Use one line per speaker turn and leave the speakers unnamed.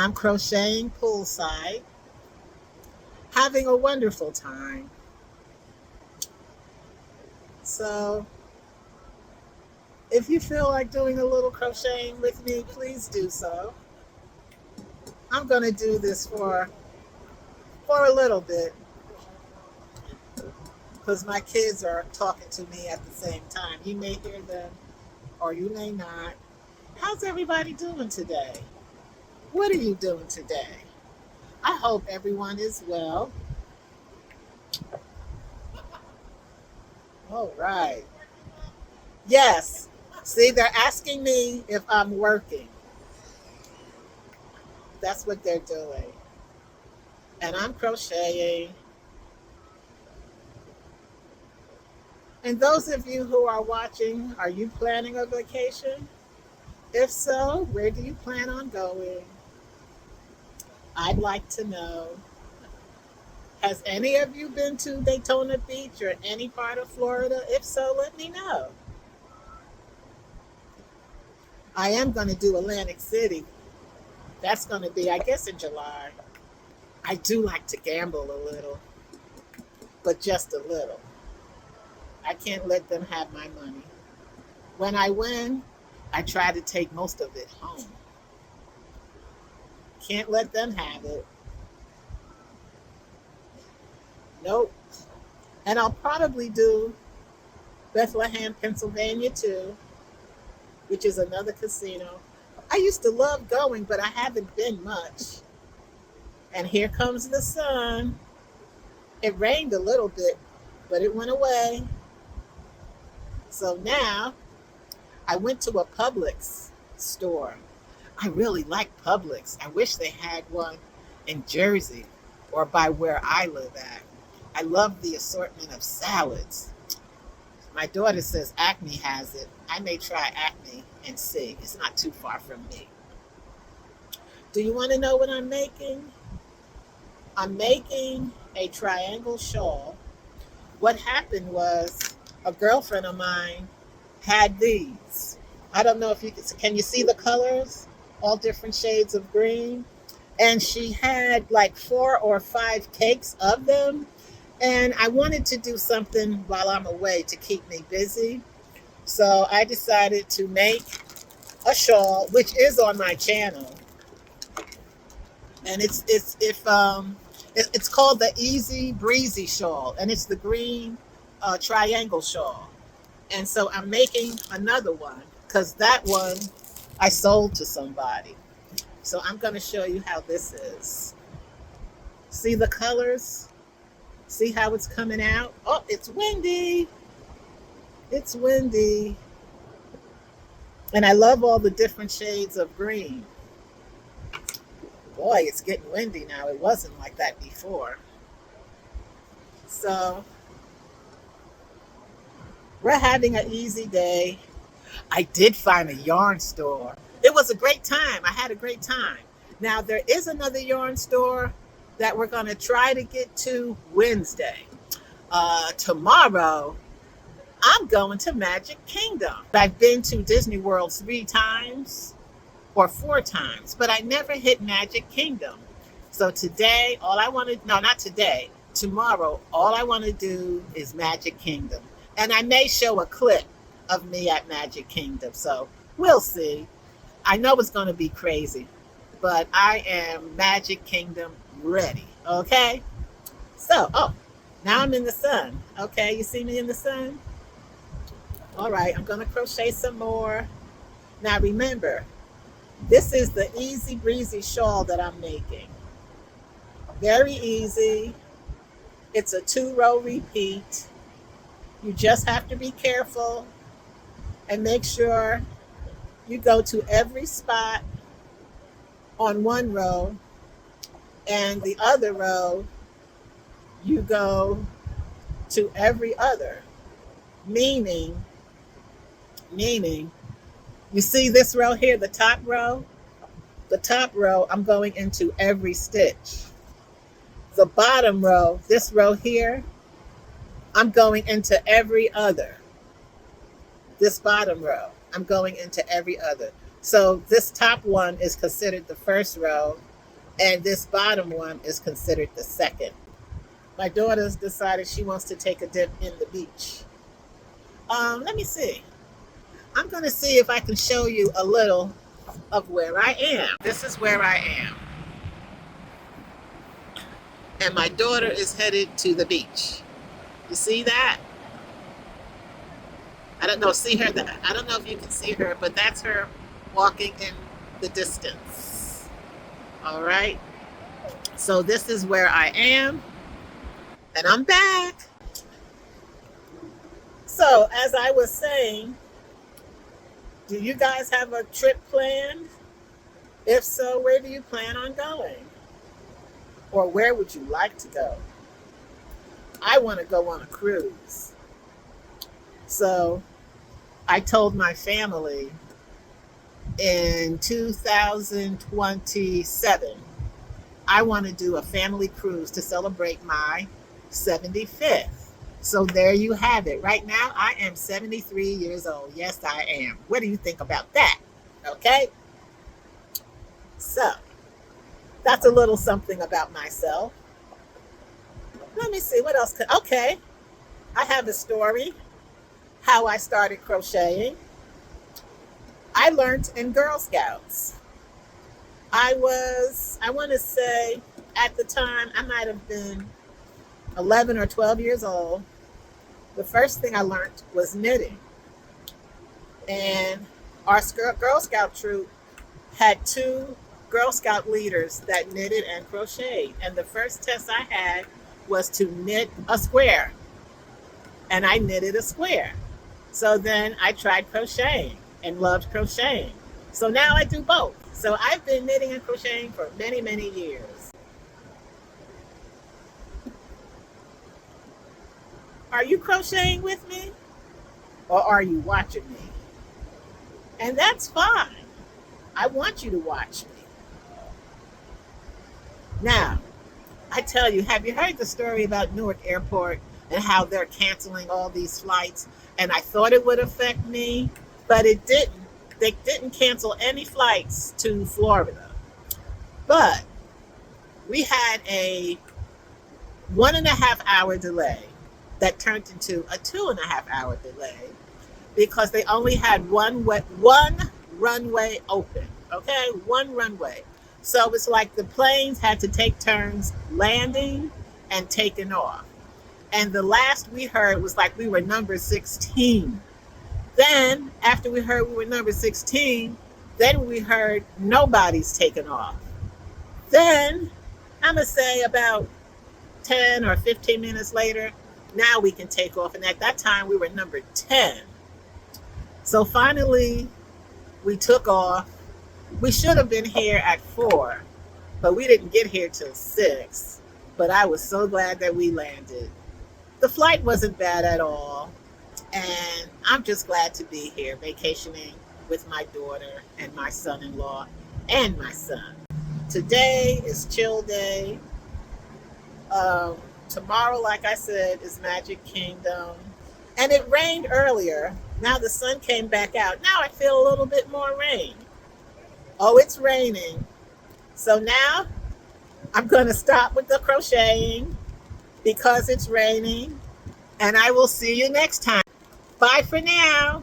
I'm crocheting poolside, having a wonderful time. So if you feel like doing a little crocheting with me, please do so. I'm going to do this for a little bit because my kids are talking to me at the same time. You may hear them or you may not. How's everybody doing today? What are you doing today? I hope everyone is well. All right. Yes. See, they're asking me if I'm working. That's what they're doing. And I'm crocheting. And those of you who are watching, are you planning a vacation? If so, where do you plan on going? I'd like to know. Has any of you been to Daytona Beach or any part of Florida? If so, let me know. I am going to do Atlantic City. That's going to be, I guess, in July. I do like to gamble a little, but just a little. I can't let them have my money. When I win, I try to take most of it home. Can't let them have it. Nope. And I'll probably do Bethlehem, Pennsylvania too, which is another casino. I used to love going, but I haven't been much. And here comes the sun. It rained a little bit, but it went away. So now I went to a Publix store. I really like Publix. I wish they had one in Jersey or by where I live at. I love the assortment of salads. My daughter says Acme has it. I may try Acme and see. It's not too far from me. Do you want to know what I'm making? I'm making a triangle shawl. What happened was a girlfriend of mine had these. I don't know if can you see the colors? All different shades of green. And she had like 4 or 5 cakes of them. And I wanted to do something while I'm away to keep me busy. So I decided to make a shawl, which is on my channel. And it's called the Easy Breezy shawl, and it's the green triangle shawl. And so I'm making another one because that one I sold to somebody. So I'm going to show you how this is. See the colors? See how it's coming out? Oh, it's windy. It's windy. And I love all the different shades of green. Boy, it's getting windy now. It wasn't like that before. So we're having an easy day. I did find a yarn store. It was a great time. I had a great time. Now, there is another yarn store that we're going to try to get to Wednesday. Tomorrow, I'm going to Magic Kingdom. I've been to Disney World 3 times or 4 times, but I never hit Magic Kingdom. So today, all I want to, no, not today, tomorrow, all I want to do is Magic Kingdom. And I may show a clip of me at Magic Kingdom. So we'll see. I know it's going to be crazy, but I am Magic Kingdom ready. Okay. So, now I'm in the sun. Okay. You see me in the sun? All right. I'm going to crochet some more. Now remember, this is the Easy Breezy shawl that I'm making. Very easy. It's a 2-row repeat. You just have to be careful and make sure you go to every spot on one row, and the other row you go to every other. Meaning, you see this row here, the top row? The top row, I'm going into every stitch. The bottom row, this row here, I'm going into every other. This bottom row, I'm going into every other. So this top one is considered the first row. and this bottom one is considered the second. My daughter's decided she wants to take a dip in the beach. Let me see. I'm going to see if I can show you a little of where I am. This is where I am. And my daughter is headed to the beach. You see that? I don't know, see her. I don't know if you can see her, but that's her walking in the distance. All right. So this is where I am, and I'm back. So as I was saying, do you guys have a trip planned? If so, where do you plan on going? Or where would you like to go? I want to go on a cruise. So I told my family in 2027, I want to do a family cruise to celebrate my 75th. So there you have it. Right now, I am 73 years old. Yes, I am. What do you think about that? Okay. So that's a little something about myself. Let me see what else. Okay. I have a story how I started crocheting. I learned in Girl Scouts. I want to say at the time, I might have been 11 or 12 years old. The first thing I learned was knitting. And our Girl Scout troop had two Girl Scout leaders that knitted and crocheted. And the first test I had was to knit a square. And I knitted a square. So then I tried crocheting and loved crocheting. So now I do both. So I've been knitting and crocheting for many, many years. Are you crocheting with me? Or are you watching me? And that's fine. I want you to watch me. Now, I tell you, have you heard the story about Newark Airport and how they're canceling all these flights? And I thought it would affect me, but it didn't. They didn't cancel any flights to Florida. But we had a 1.5 hour delay that turned into a 2.5 hour delay because they only had one runway open. Okay, one runway. So it's like the planes had to take turns landing and taking off. And the last we heard was like we were number 16. Then, after we heard we were number 16, then we heard nobody's taken off. Then, I'm going to say about 10 or 15 minutes later, now we can take off. And at that time, we were number 10. So finally, we took off. We should have been here at 4, but we didn't get here till 6. But I was so glad that we landed. The flight wasn't bad at all. And I'm just glad to be here vacationing with my daughter and my son-in-law and my son. Today is chill day. Tomorrow, like I said, is Magic Kingdom. And it rained earlier. Now the sun came back out. Now I feel a little bit more rain. Oh, it's raining. So now I'm going to stop with the crocheting because it's raining. And I will see you next time. Bye for now.